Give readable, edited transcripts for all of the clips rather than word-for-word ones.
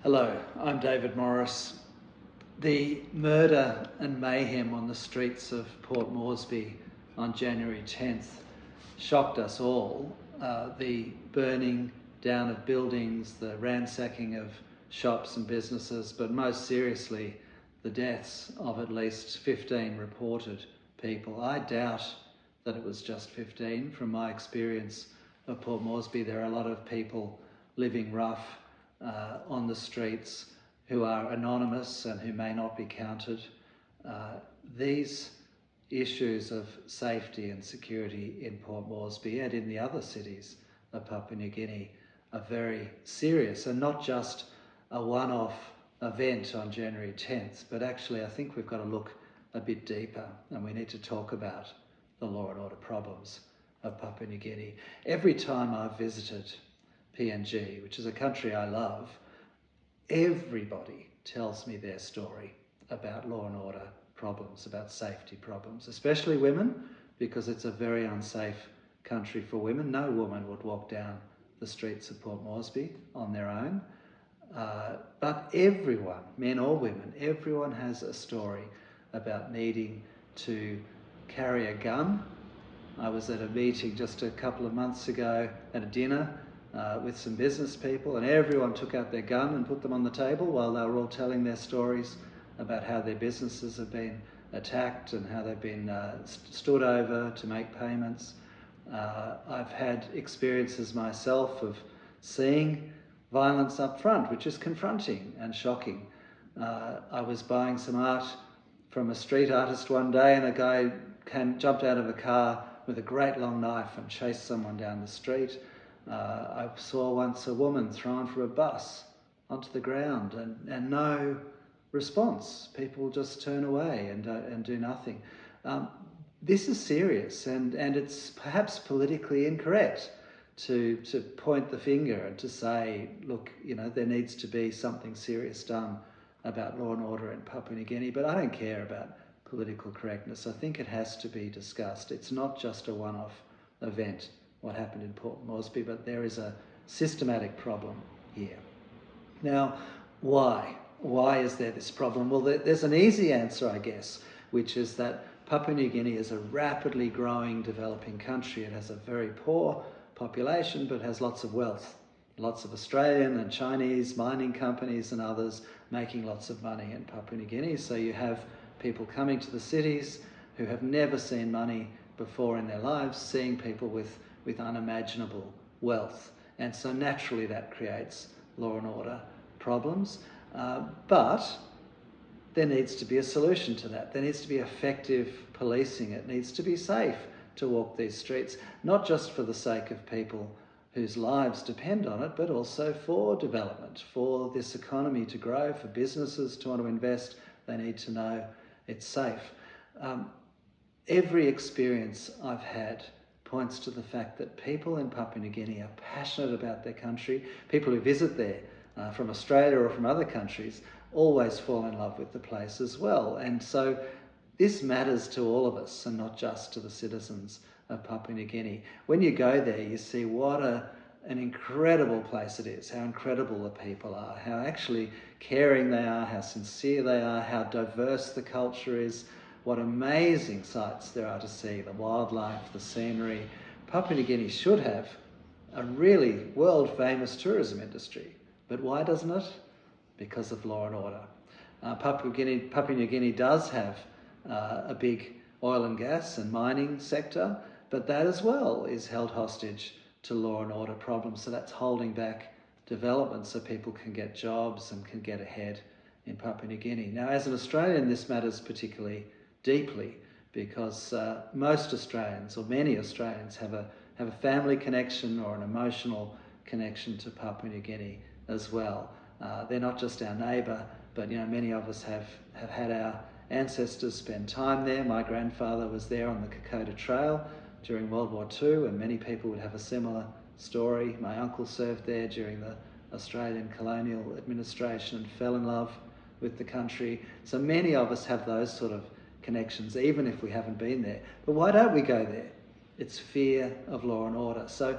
Hello, I'm David Morris. The murder and mayhem on the streets of Port Moresby on January 10th shocked us all. The burning down of buildings, the ransacking of shops and businesses, but most seriously, the deaths of at least 15 reported people. I doubt that it was just 15. From my experience of Port Moresby, there are a lot of people living rough on the streets who are anonymous and who may not be counted. These issues of safety and security in Port Moresby and in the other cities of Papua New Guinea are very serious, and not just a one-off event on January 10th, but actually I think we've got to look a bit deeper, and we need to talk about the law and order problems of Papua New Guinea. Every time I've visited PNG, which is a country I love, everybody tells me their story about law and order problems, about safety problems, especially women, because it's a very unsafe country for women. No woman would walk down the streets of Port Moresby on their own. But everyone, men or women, everyone has a story about needing to carry a gun. I was at a meeting just a couple of months ago at a dinner with some business people, and everyone took out their gun and put them on the table while they were all telling their stories about how their businesses have been attacked and how they've been stood over to make payments. I've had experiences myself of seeing violence up front, which is confronting and shocking. I was buying some art from a street artist one day, and a guy jumped out of a car with a great long knife and chased someone down the street. I saw once a woman thrown from a bus onto the ground and no response. People just turn away and do nothing. This is serious, and it's perhaps politically incorrect to point the finger and to say, look, there needs to be something serious done about law and order in Papua New Guinea, but I don't care about political correctness. I think it has to be discussed. It's not just a one-off event, what happened in Port Moresby, but there is a systematic problem here. Now, why? Why is there this problem? Well, there's an easy answer, I guess, which is that Papua New Guinea is a rapidly growing, developing country. It has a very poor population, but has lots of wealth. Lots of Australian and Chinese mining companies and others making lots of money in Papua New Guinea. So you have people coming to the cities who have never seen money before in their lives, seeing people with unimaginable wealth. And so naturally that creates law and order problems. But there needs to be a solution to that. There needs to be effective policing. It needs to be safe to walk these streets, not just for the sake of people whose lives depend on it, but also for development, for this economy to grow, for businesses to want to invest. They need to know it's safe. Every experience I've had points to the fact that people in Papua New Guinea are passionate about their country. People who visit there from Australia or from other countries always fall in love with the place as well. And so this matters to all of us and not just to the citizens of Papua New Guinea. When you go there, you see what an incredible place it is, how incredible the people are, how actually caring they are, how sincere they are, how diverse the culture is, what amazing sights there are to see, the wildlife, the scenery. Papua New Guinea should have a really world-famous tourism industry. But why doesn't it? Because of law and order. Papua New Guinea does have a big oil and gas and mining sector, but that as well is held hostage to law and order problems. So that's holding back development so people can get jobs and can get ahead in Papua New Guinea. Now, as an Australian, this matters particularly deeply because most Australians, or many Australians, have a family connection or an emotional connection to Papua New Guinea as well. They're not just our neighbour, but many of us have had our ancestors spend time there. My grandfather was there on the Kokoda Trail during World War II, and many people would have a similar story. My uncle served there during the Australian colonial administration and fell in love with the country. So many of us have those sort of connections, even if we haven't been there. But why don't we go there? It's fear of law and order. So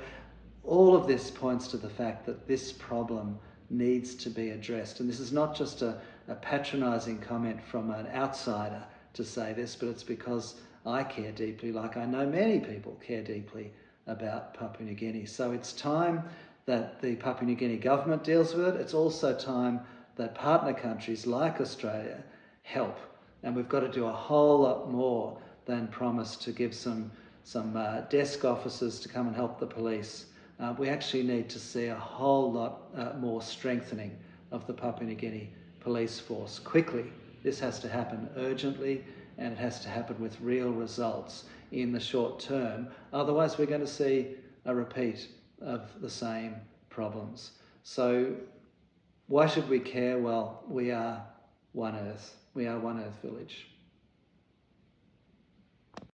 all of this points to the fact that this problem needs to be addressed. And this is not just a patronising comment from an outsider to say this, but it's because I care deeply, like I know many people care deeply about Papua New Guinea. So it's time that the Papua New Guinea government deals with it. It's also time that partner countries like Australia help. And we've got to do a whole lot more than promise to give some desk officers to come and help the police. We actually need to see a whole lot more strengthening of the Papua New Guinea police force quickly. This has to happen urgently, and it has to happen with real results in the short term. Otherwise, we're going to see a repeat of the same problems. So why should we care? Well, we are One Earth. We are One Earth Village.